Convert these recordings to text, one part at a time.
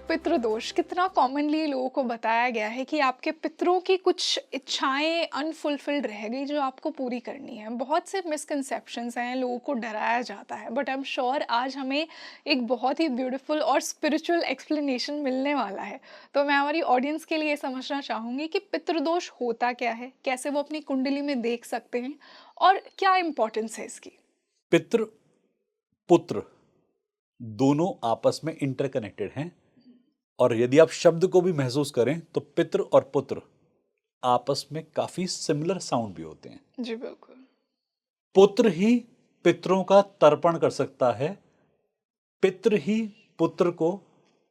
पितृदोष कितना कॉमनली लोगों को बताया गया है कि आपके पितरों की कुछ इच्छाएं अनफुलफिल्ड रह गई जो आपको पूरी करनी है। बहुत से मिसकंसेप्शंस हैं, लोगों को डराया जाता है, बट आई एम श्योर आज हमें एक बहुत ही ब्यूटीफुल और स्पिरिचुअल एक्सप्लेनेशन मिलने वाला है। तो मैं हमारी ऑडियंस के लिए समझना चाहूँगी कि पितृदोष होता क्या है, कैसे वो अपनी कुंडली में देख सकते हैं और क्या इम्पोर्टेंस है इसकी। पितृ पुत्र दोनों आपस में इंटरकनेक्टेड हैं। और यदि आप शब्द को भी महसूस करें तो पितृ और पुत्र आपस में काफी सिमिलर साउंड भी होते हैं। जी बिल्कुल। पुत्र ही पितरों का तर्पण कर सकता है, पितृ ही पुत्र को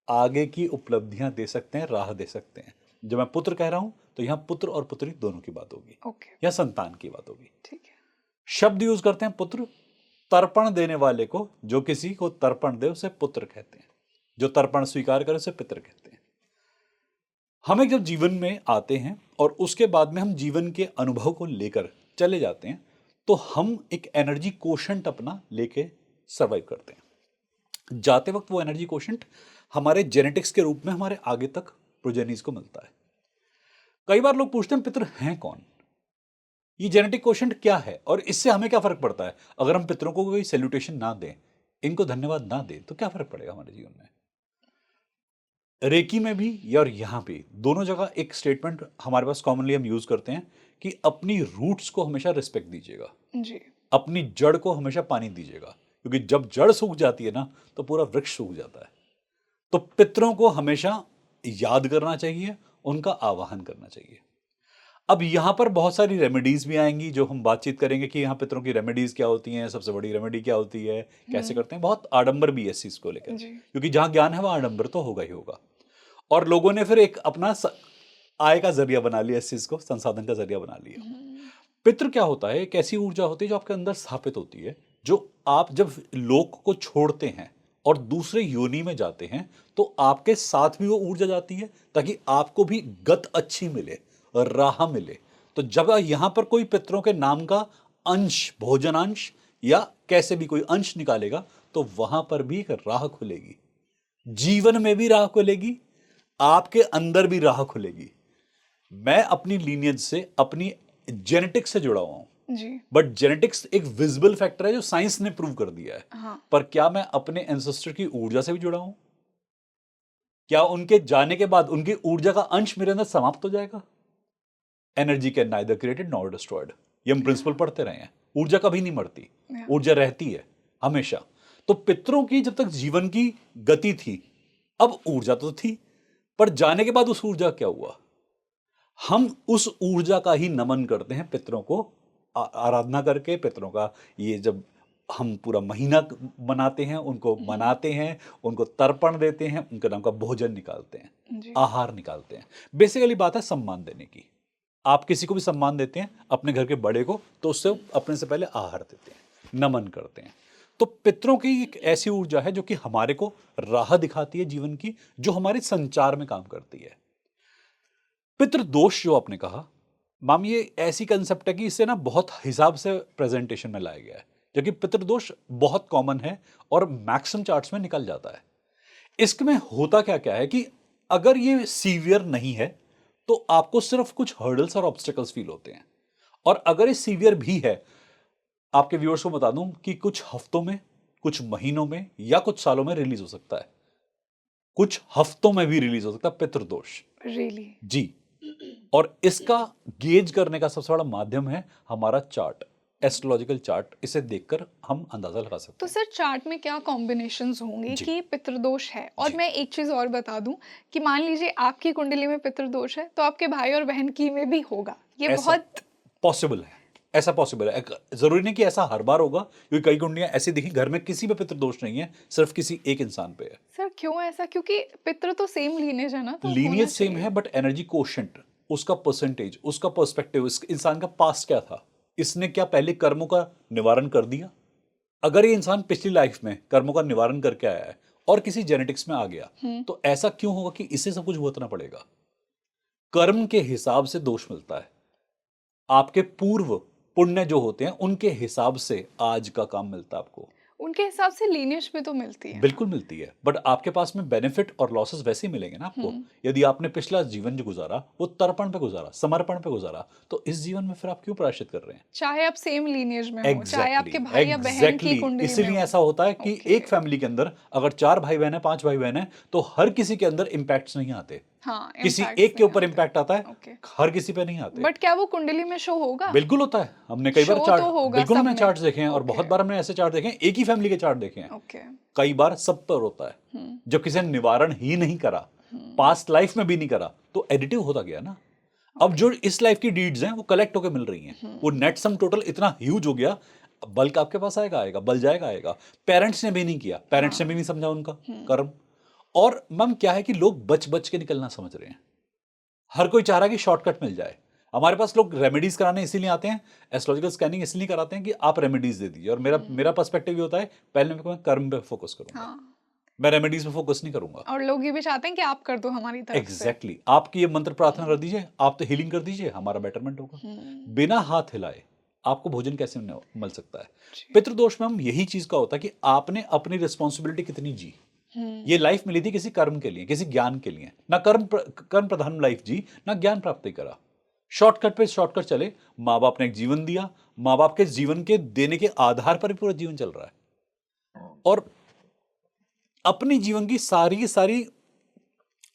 आगे की उपलब्धियां दे सकते हैं, राह दे सकते हैं। जब मैं पुत्र कह रहा हूं तो यहां पुत्र और पुत्री दोनों की बात होगी, ओके। या संतान की बात होगी। ठीक है। शब्द यूज करते हैं पुत्र, तर्पण देने वाले को, जो किसी को तर्पण दे उसे पुत्र कहते हैं, जो तर्पण स्वीकार करे उसे पितृ कहते हैं। हम एक जब जीवन में आते हैं और उसके बाद में हम जीवन के अनुभव को लेकर चले जाते हैं तो हम एक एनर्जी कोशंट अपना लेके सर्वाइव करते हैं। जाते वक्त वो एनर्जी कोशंट हमारे जेनेटिक्स के रूप में हमारे आगे तक प्रोजेनीज को मिलता है। कई बार लोग पूछते हैं पितृ हैं कौन, ये जेनेटिक कोशंट क्या है और इससे हमें क्या फर्क पड़ता है। अगर हम पितरों को कोई सैल्यूटेशन ना दें, इनको धन्यवाद ना दें, तो क्या फर्क पड़ेगा हमारे जीवन में। रेकी में भी और यहां पे दोनों जगह एक स्टेटमेंट हमारे पास कॉमनली हम यूज करते हैं कि अपनी रूट्स को हमेशा रिस्पेक्ट दीजिएगा, जी। अपनी जड़ को हमेशा पानी दीजिएगा, क्योंकि जब जड़ सूख जाती है ना तो पूरा वृक्ष सूख जाता है। तो पितरों को हमेशा याद करना चाहिए, उनका आवाहन करना चाहिए। अब यहां पर बहुत सारी रेमेडीज भी आएंगी जो हम बातचीत करेंगे कि यहां पितरों की रेमेडीज क्या होती हैं, सबसे बड़ी रेमेडी क्या होती है, कैसे हम्म। करते हैं। बहुत आडंबर भी है इस चीज को लेकर, जी। क्योंकि जहां ज्ञान है वहां आडंबर तो होगा ही होगा। और लोगों ने फिर एक अपना आय का जरिया बना लिया, इस चीज को संसाधन का जरिया बना लिया। हम्म। पितृ क्या होता है, एक ऐसी ऊर्जा होती है जो आपके अंदर स्थापित होती है, जो आप जब लोक को छोड़ते हैं और दूसरे योनि में जाते हैं तो आपके साथ भी वो ऊर्जा जाती है, ताकि आपको भी गत अच्छी मिले, राह मिले। तो जब यहां पर कोई पितरों के नाम का अंश, भोजनांश या कैसे भी कोई अंश निकालेगा तो वहां पर भी एक राह खुलेगी, जीवन में भी राह खुलेगी, आपके अंदर भी राह खुलेगी। मैं अपनी लीनियज से, अपनी जेनेटिक्स से जुड़ा हुआ हूं, जी। बट जेनेटिक्स एक विजिबल फैक्टर है जो साइंस ने प्रूव कर दिया है। हाँ। पर क्या मैं अपने एंसेस्टर की ऊर्जा से भी जुड़ा हूं? क्या उनके जाने के बाद उनकी ऊर्जा का अंश मेरे अंदर समाप्त हो जाएगा? Energy can neither created nor destroyed, ये हम प्रिंसिपल पढ़ते रहे हैं। ऊर्जा कभी नहीं मरती, या। ऊर्जा रहती है हमेशा। तो पितरों की जब तक जीवन की गति थी, अब ऊर्जा तो थी, पर जाने के बाद उस ऊर्जा क्या हुआ? हम उस ऊर्जा का ही नमन करते हैं पितरों को, आराधना करके पितरों का। ये जब हम पूरा महीना मनाते हैं, उनको मनाते हैं, उनको तर्पण देते हैं, उनके नाम का भोजन निकालते हैं, जी। आहार निकालते हैं। बेसिकली बात है सम्मान देने की। आप किसी को भी सम्मान देते हैं, अपने घर के बड़े को, तो उससे अपने से पहले आहार देते हैं, नमन करते हैं। तो पितरों की एक ऐसी ऊर्जा है जो कि हमारे को राह दिखाती है जीवन की, जो हमारे संचार में काम करती है। पितृदोष जो आपने कहा माम, ये ऐसी कंसेप्ट है कि इसे ना बहुत हिसाब से प्रेजेंटेशन में लाया गया है, जबकि पितृदोष बहुत कॉमन है और मैक्सिमम चार्ट्स में निकल जाता है। इसमें होता क्या क्या है कि अगर ये सीवियर नहीं है तो आपको सिर्फ कुछ हर्डल्स और ऑब्स्टिकल्स फील होते हैं, और अगर ये सीवियर भी है, आपके व्यूअर्स को बता दूं कि कुछ हफ्तों में, कुछ महीनों में या कुछ सालों में रिलीज हो सकता है। कुछ हफ्तों में भी रिलीज हो सकता है पितृदोष। रियली। जी। और इसका गेज करने का सबसे बड़ा माध्यम है हमारा चार्ट, एस्ट्रोलॉजिकल चार्ट। इसे देखकर हम अंदाजा लगा सकते तो हैं। सर चार्ट में क्या कॉम्बिनेशंस होंगे जी। कि पितृदोष है, और जी। मैं एक चीज़ और बता दूं कि मान लीजिए आपकी कुंडली में पितृदोष है तो आपके भाई और बहन की में भी होगा, ये ऐसा बहुत। पॉसिबल है, ऐसा पॉसिबल है। जरूरी नहीं कि ऐसा हर बार होगा, क्योंकि कई कुंडलियां ऐसी दिखी घर में किसी पे पितृदोष नहीं है, सिर्फ किसी एक इंसान पे है। सर क्यों ऐसा, क्योंकि पितृ तो सेम लीनेज है ना, तो होना लीनियज सेम चाहिए। है, बट एनर्जी कोशेंट, उसका परसेंटेज, उसका पर्सपेक्टिव, इस इंसान का पास्ट क्या था, इसने क्या पहले कर्मों का निवारण कर दिया। अगर ये इंसान पिछली लाइफ में कर्मों का निवारण करके आया है और किसी जेनेटिक्स में आ गया, तो ऐसा क्यों होगा कि इसे सब कुछ भुगतना पड़ेगा। कर्म के हिसाब से दोष मिलता है, आपके पूर्व पुण्य जो होते हैं उनके हिसाब से आज का काम मिलता है आपको। उनके हिसाब से लीनियज भी तो मिलती है। बिल्कुल मिलती है, बट आपके पास में बेनिफिट और लॉसेस वैसे ही मिलेंगे ना आपको। यदि आपने पिछला जीवन जो गुजारा वो तर्पण पे गुजारा, समर्पण पे गुजारा, तो इस जीवन में फिर आप क्यों प्रायश्चित कर रहे हैं? चाहे आप सेम लीनियज में हो, चाहे एग्जैक्टली आपके भाई या बहन की कुंडली में इसीलिए हो। ऐसा होता है कि ओके। एक फैमिली के अंदर अगर 4 भाई बहन है, 5 भाई बहन है, तो हर किसी के अंदर इम्पैक्ट्स नहीं आते। हाँ, किसी इम्पैक्ट्स एक के नहीं ऊपर आते। इम्पैक्ट आता है, ओके। हर किसी पे नहीं आते। बट क्या वो कुंडली में शो होगा? बिल्कुल होता है, हमने कई बार शो चार्ट, तो होगा बिल्कुल सब हमने में। चार्ट देखे हैं, और ओके। बहुत बार हमने ऐसे चार्ट देखे हैं, एक ही फैमिली के चार्ट देखे हैं, ओके। कई बार सब पर होता है। जब किसी ने निवारण ही नहीं करा, पास्ट लाइफ में भी नहीं करा, तो एडिटिव होता गया ना। अब जो इस लाइफ की डीड्स हैं वो कलेक्ट होकर मिल रही हैं, वो नेट सम टोटल इतना ह्यूज हो गया, बल्क आपके पास आएगा आएगा, बल जाएगा आएगा। पेरेंट्स ने भी नहीं किया, पेरेंट्स ने भी नहीं समझा उनका कर्म। और मैम क्या है कि लोग बच बच के निकलना समझ रहे हैं, हर कोई चाह रहा है कि शॉर्टकट मिल जाए। हमारे पास लोग रेमेडीज कराने इसीलिए आते हैं, एस्ट्रोलॉजिकल स्कैनिंग इसलिए कराते हैं कि आप रेमेडीज दे दीजिए, और मेरा पर्सपेक्टिव ये होता है, पहले मैं कर्म पे फोकस करूंगा, हाँ। मैं रेमेडीज पे फोकस नहीं करूंगा। और लोग ये भी चाहते हैं कि आप कर दो हमारी तरफ से। एग्जैक्टली आपकी ये मंत्र प्रार्थना कर दीजिए, आप तो हीलिंग कर दीजिए, हमारा बेटरमेंट होगा। बिना हाथ हिलाए आपको भोजन कैसे मिल सकता है? पितृदोष में हम यही चीज का होता है कि आपने अपनी रिस्पॉन्सिबिलिटी कितनी जी। ये लाइफ मिली थी किसी कर्म के लिए, किसी ज्ञान के लिए, ना कर्म प्रधान लाइफ जी, ना ज्ञान प्राप्ति करा। शॉर्टकट पे शॉर्टकट चले। माँ बाप ने एक जीवन दिया, माँ बाप के जीवन के देने के आधार पर ही पूरा जीवन चल रहा है, और अपनी जीवन की सारी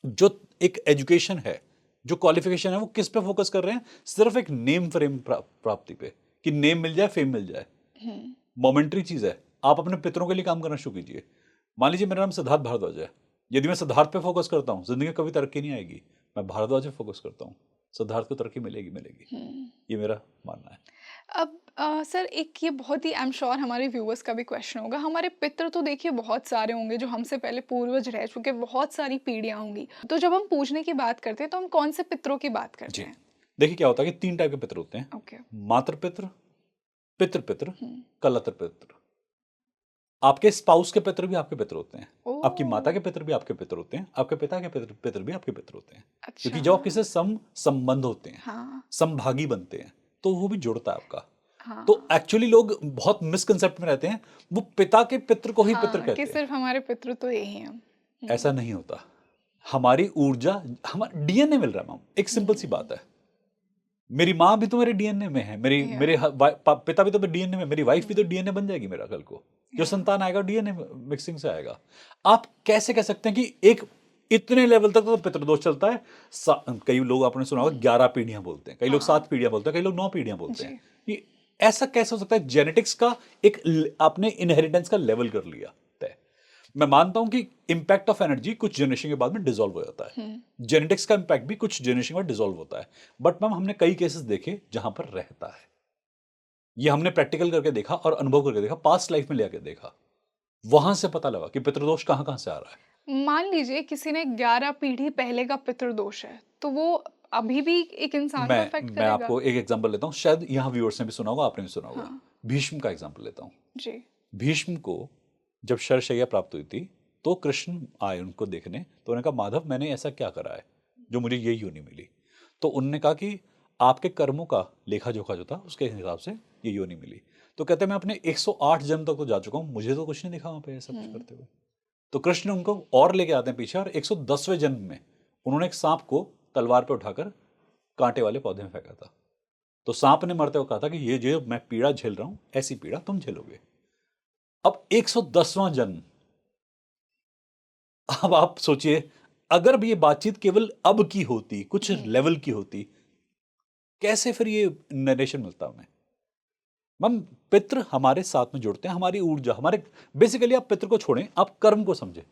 जो एक एजुकेशन है, जो क्वालिफिकेशन है, वो किस पे फोकस कर रहे हैं? सिर्फ एक नेम फ्रेम प्राप्ति पे, कि नेम मिल जाए, फेम मिल जाए। मोमेंट्री चीज है। आप अपने पितरों के लिए काम करना शुरू कीजिए। मान लीजिए मेरा नाम सिद्धार्थ भारद्वाज है, यदि मैं सिद्धार्थ पे फोकस करता हूँ, जिंदगी में कभी तरक्की नहीं आएगी। मैं भारद्वाज पे फोकस करता हूँ, सिद्धार्थ को तरक्की मिलेगी मिलेगी। ये मेरा मानना है। अब सर एक ये बहुत ही आई एम श्योर हमारे व्यूअर्स का भी क्वेश्चन होगा, हमारे पितृ तो देखिए बहुत सारे होंगे जो हमसे पहले पूर्वज रह चुके, बहुत सारी पीढ़ियां होंगी, तो जब हम पूजने की बात करते हैं तो हम कौन से पितरों की बात करते जी हैं? देखिए क्या होता है कि 3 टाइप के पितर होते हैं। ओके। मातृपित्र, पितृपित्र, कलत्र पित्र। आपके स्पाउस के पितर भी आपके पितर होते हैं, आपकी माता के पितर भी आपके पितर होते हैं, आपके पिता के पितर भी आपके पितर होते हैं। अच्छा। क्योंकि जब आप किसी संबंध होते हैं, हाँ। संभागी बनते हैं, तो वो भी जुड़ता है आपका। हाँ। तो एक्चुअली लोग बहुत मिसकंसेप्ट में रहते हैं, वो पिता के पितर को ही पितर हाँ, कहते कि हैं। सिर्फ हमारे पितृ तो यही हैं। ऐसा नहीं होता। हमारी ऊर्जा, हमारा डीएनए मिल रहा है मैम। एक सिंपल सी बात है, मेरी माँ भी तो मेरे डीएनए में है, मेरे पिता भी तो डीएनए में, मेरी वाइफ भी तो डीएनए बन जाएगी मेरा कल को। जो संतान आएगा डीएनए मिक्सिंग से आएगा। आप कैसे कह सकते हैं कि एक इतने लेवल तक तो पितृदोष चलता है? कई लोग आपने सुना होगा 11 पीढ़ियां बोलते हैं, कई लोग 7 पीढ़ियां बोलते हैं, कई लोग 9 पीढ़ियां बोलते हैं। ये ऐसा कैसे हो सकता है? जेनेटिक्स का एक आपने इनहेरिटेंस का लेवल कर लिया तय। मैं मानता हूं कि इंपैक्ट ऑफ एनर्जी कुछ जनरेशन के बाद में डिसॉल्व हो जाता है, जेनेटिक्स का इंपैक्ट भी कुछ जनरेशन के बाद डिसॉल्व होता है। बट मैम हमने कई केसेस देखे जहां पर रहता है। ये हमने प्रैक्टिकल करके देखा और अनुभव करके देखा, पास्ट लाइफ में लेकर देखा, वहां से पता लगा कि पितृदोष कहां कहां से आ रहा है। मान लीजिए किसी ने 11 पीढ़ी पहले का पितृदोष है, तो वो अभी भी एक इंसान को अफेक्ट मैं करेगा? आपको एक एग्जांपल लेता हूं, शायद यहाँ व्यूअर्स ने भी सुना होगा, आपने भी सुना होगा। हाँ। भीष्म का एग्जांपल लेता हूं। जी। भीष्म को जब शरशैया प्राप्त हुई थी, तो कृष्ण आए उनको देखने, तो उन्होंने कहा माधव मैंने ऐसा क्या करा है जो मुझे ये योनि मिली? तो उन्होंने कहा कि आपके कर्मों का लेखा जोखा जो था उसके हिसाब से ये योनि मिली। तो कहते मैं अपने 108 जन्म तक तो जा चुका हूँ, मुझे तो कुछ नहीं दिखा वहां पे ऐसा कुछ करते हुए। तो कृष्ण उनको और लेके आते हैं पीछे, और 110वें जन्म में उन्होंने एक सांप को तलवार पे उठाकर कांटे वाले पौधे में फेंका था। तो सांप ने मरते हुए कहा था कि ये जो मैं पीड़ा झेल रहा हूं, ऐसी पीड़ा तुम झेलोगे। अब 110वां जन्म। अब आप सोचिए, अगर भी ये बातचीत केवल अब की होती, कुछ लेवल की होती, कैसे फिर ये नरेशन मिलता हमें? मैम पितृ हमारे साथ में जुड़ते हैं, हमारी ऊर्जा, हमारे बेसिकली आप पितृ को छोड़ें, आप कर्म को समझें।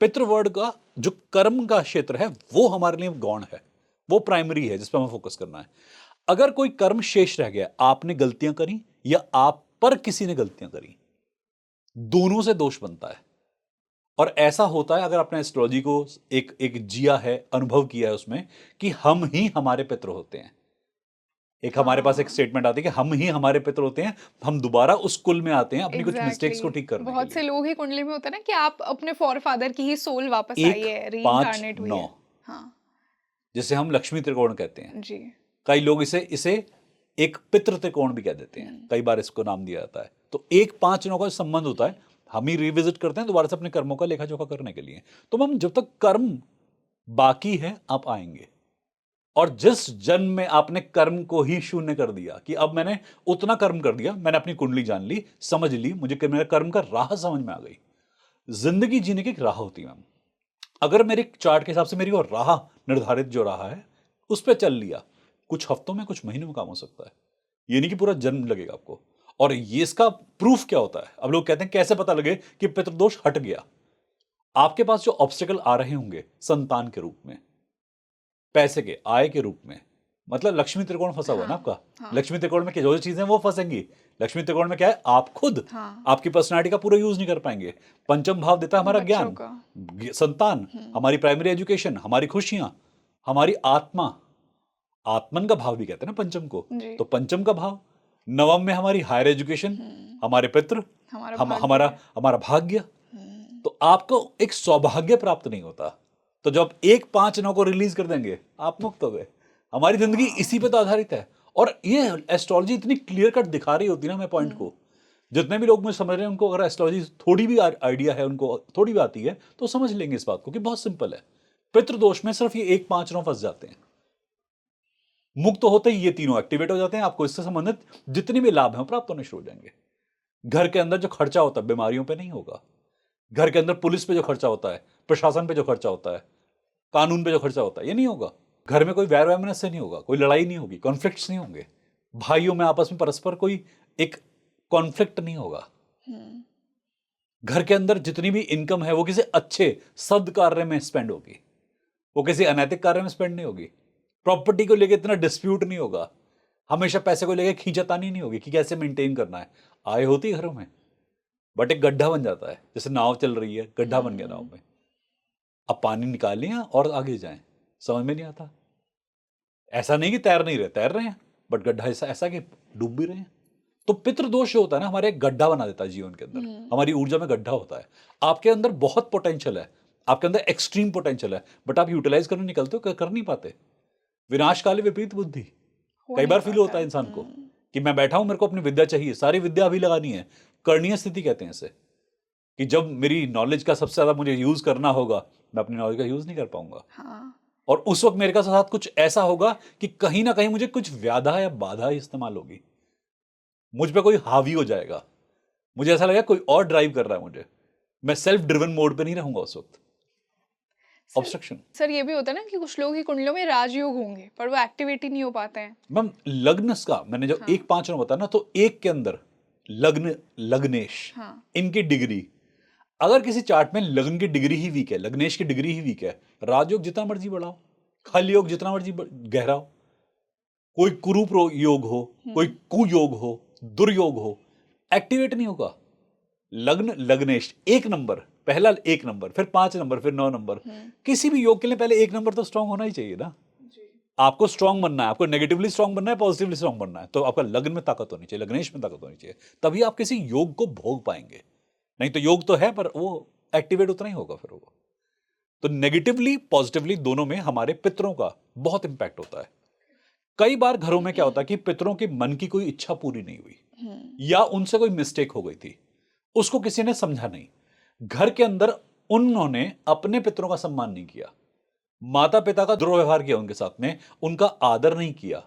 पितृ वर्ड का जो कर्म का क्षेत्र है वो हमारे लिए गौण है, वो प्राइमरी है जिस पर हमें फोकस करना है। अगर कोई कर्म शेष रह गया, आपने गलतियां करी या आप पर किसी ने गलतियां करी, दोनों से दोष बनता है। और ऐसा होता है, अगर आपने एस्ट्रोलॉजी को एक जिया है, अनुभव किया है उसमें, कि हम ही हमारे पितृ होते हैं। एक हमारे पास एक स्टेटमेंट आती है कि हम ही हमारे पितृ होते हैं, हम दोबारा उस कुल में आते हैं अपनी कुछ मिस्टेक्स को ठीक करने के लिए। बहुत से लोग ही कुंडली में होता है ना कि आप अपने फॉरफादर की ही सोल वापस आई है, 1, 5, रीइंकार्नेट हुई 9, है। हाँ जिसे हम लक्ष्मी त्रिकोण कहते हैं। जी। कई लोग इसे एक पितृ त्रिकोण भी कह देते हैं, कई बार इसको नाम दिया जाता है। तो 1-5-9 का संबंध होता है, हम ही रिविजिट करते हैं दोबारा से अपने कर्मों का लेखा जोखा करने के लिए। तो हम जब तक कर्म बाकी है आप आएंगे, और जिस जन्म में आपने कर्म को ही शून्य कर दिया कि अब मैंने उतना कर्म कर दिया, मैंने अपनी कुंडली जान ली, समझ ली, मुझे मेरा कर्म का राह समझ में आ गई। जिंदगी जीने की एक राह होती है मैम, अगर मेरे चार्ट के हिसाब से मेरी वो राह निर्धारित जो राह है उस पर चल लिया, कुछ हफ्तों में कुछ महीनों में काम हो सकता है, ये नहीं कि पूरा जन्म लगेगा आपको। और ये इसका प्रूफ क्या होता है, अब लोग कहते हैं कैसे पता लगे कि पितृदोष हट गया। आपके पास जो ऑब्स्टिकल आ रहे होंगे संतान के रूप में, पैसे के, आय के रूप में, मतलब लक्ष्मी त्रिकोण फंसा हुआ है ना आपका। लक्ष्मी त्रिकोण में जो चीजें वो फंसेंगी। लक्ष्मी त्रिकोण में क्या है, आप खुद आपकी पर्सनालिटी का पूरा यूज नहीं कर पाएंगे। पंचम भाव देता है हमारा ज्ञान, संतान, हमारी प्राइमरी एजुकेशन, हमारी खुशियां, हमारी आत्मा, आत्मन का भाव भी कहते हैं ना पंचम को, तो पंचम का भाव। नवम में हमारी हायर एजुकेशन, हमारे पितृ, हमारा भाग्य। तो आपको एक सौभाग्य प्राप्त नहीं होता। तो जब 1-5-9 को रिलीज कर देंगे आप मुक्त हो गए। हमारी जिंदगी इसी पे तो आधारित है। और ये एस्ट्रोलॉजी इतनी क्लियर कट दिखा रही होती है ना मैं पॉइंट को, जितने भी लोग मुझे समझ रहे हैं उनको अगर एस्ट्रोलॉजी थोड़ी भी आइडिया है, उनको थोड़ी भी आती है, तो समझ लेंगे इस बात को कि बहुत सिंपल है। पितृदोष में सिर्फ ये 1-5-9 फंस जाते हैं, मुक्त होते ही ये तीनों एक्टिवेट हो जाते हैं, आपको इससे संबंधित जितने भी लाभ हैं प्राप्त होने शुरू हो जाएंगे। घर के अंदर जो खर्चा होता है बीमारियों पे नहीं होगा, घर के अंदर पुलिस पे जो खर्चा होता है, प्रशासन पे जो खर्चा होता है, कानून पे जो खर्चा होता है, ये नहीं होगा। घर में कोई वैर वैमनस्य नहीं होगा, कोई लड़ाई नहीं होगी, कॉन्फ्लिक्ट्स नहीं होंगे, भाइयों में आपस में परस्पर कोई एक कॉन्फ्लिक्ट नहीं होगा। घर के अंदर जितनी भी इनकम है वो किसी अच्छे सद्कार्य में स्पेंड होगी, वो किसी अनैतिक कार्य में स्पेंड नहीं होगी। प्रॉपर्टी को लेकर इतना डिस्प्यूट नहीं होगा, हमेशा पैसे को लेकर खींचातानी नहीं होगी कि कैसे मेंटेन करना है। आय होती घरों में, बट एक गड्ढा बन जाता है, जैसे नाव चल रही है, गड्ढा बन गया नाव में, अब पानी निकालें और आगे जाएं, समझ में नहीं आता। ऐसा नहीं कि तैर नहीं रहे, तैर रहे हैं, बट गड्ढा ऐसा कि डूब भी रहे हैं। तो पितृदोष जो होता है ना, हमारे एक गड्ढा बना देता है जीवन के अंदर, हमारी ऊर्जा में गड्ढा होता है। आपके अंदर बहुत पोटेंशियल है, आपके अंदर एक्सट्रीम पोटेंशियल है, बट आप यूटिलाइज करने निकलते हो, कर नहीं पाते। विनाशकाले विपरीत बुद्धि कई बार फील होता है इंसान को कि मैं बैठा हूं, मेरे को अपनी विद्या चाहिए, सारी विद्या अभी लगानी है, कर्णीय स्थिति कहते हैं इसे, कि जब मेरी नॉलेज का सबसे ज्यादा मुझे यूज करना होगा, मैं अपनी नॉलेज का यूज नहीं कर पाऊंगा। और उस वक्त मेरे का साथ कुछ ऐसा होगा कि कहीं ना कहीं मुझे कुछ व्याधा या बाधा इस्तेमाल होगी, मुझ पे कोई हावी हो जाएगा, मुझे ऐसा लगेगा कोई और ड्राइव कर रहा है मुझे, मैं सेल्फ ड्रिवन मोड पे नहीं रहूंगा उस वक्त। ऑब्स्ट्रक्शन। सर ये भी होता है ना कि कुछ लोगों की कुंडलियों में राजयोग होंगे पर वो एक्टिवेट ही नहीं हो पाते हैं। मैम लग्न का मैंने जो 1-5 बताया ना, तो एक के अंदर लग्न, लग्नेश, इनकी डिग्री, अगर किसी चार्ट में लग्न की डिग्री ही वीक है, लग्नेश की डिग्री ही वीक है, राजयोग जितना मर्जी बढ़ाओ, खल योग जितना मर्जी गहराओ, कोई कुरूप योग हो, कोई कुयोग हो, दुर्योग हो, एक्टिवेट नहीं होगा। लग्न लग्नेश 1 नंबर, पहला 1 नंबर, फिर 5 नंबर, फिर 9 नंबर। किसी भी योग के लिए पहले 1 नंबर तो स्ट्रांग होना ही चाहिए ना। आपको स्ट्रांग बनना है, आपको नेगेटिवली स्ट्रांग बनना है, पॉजिटिवली स्ट्रांग बनना है, तो आपका लग्न में ताकत होनी चाहिए, लग्नेश में ताकत होनी चाहिए, तभी आप किसी योग को भोग पाएंगे। नहीं तो योग तो है पर वो एक्टिवेट उतना ही होगा फिर वो। तो नेगेटिवली पॉजिटिवली दोनों में हमारे पितरों का बहुत इंपैक्ट होता है। कई बार घरों में क्या होता है कि पितरों के मन की कोई इच्छा पूरी नहीं हुई, या उनसे कोई मिस्टेक हो गई थी, उसको किसी ने समझा नहीं, घर के अंदर उन्होंने अपने पितरों का सम्मान नहीं किया, माता पिता का दुर्व्यवहार किया उनके साथ में, उनका आदर नहीं किया।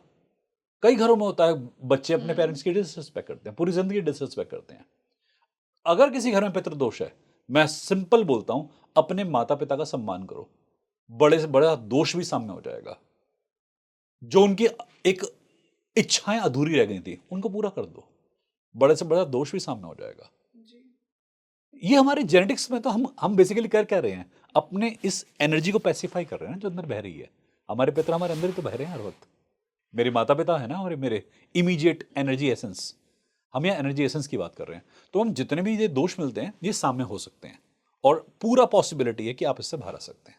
कई घरों में होता है बच्चे अपने पेरेंट्स की डिसरिस्पेक्ट करते हैं, पूरी जिंदगी डिसरिस्पेक्ट करते हैं। अगर किसी घर में पितृदोष है, मैं सिंपल बोलता हूं, अपने माता पिता का सम्मान करो, बड़े से बड़ा दोष भी सामने हो जाएगा। जो उनकी एक इच्छाएं अधूरी रह गई थी उनको पूरा कर दो, बड़े से बड़ा दोष भी सामने हो जाएगा। ये हमारे जेनेटिक्स में तो हम बेसिकली क्या रहे हैं, अपने इस एनर्जी को पैसिफाई कर रहे हैं जो अंदर बह रही है। हमारे पितर हमारे अंदर ही तो बह रहे हैं हर वक्त। मेरे माता पिता है ना, और मेरे इमीडिएट एनर्जी एसेंस, हम यहाँ एनर्जी एसेंस की बात कर रहे हैं। तो हम जितने भी ये दोष मिलते हैं ये सामने हो सकते हैं, और पूरा पॉसिबिलिटी है कि आप इससे बाहर आ सकते हैं।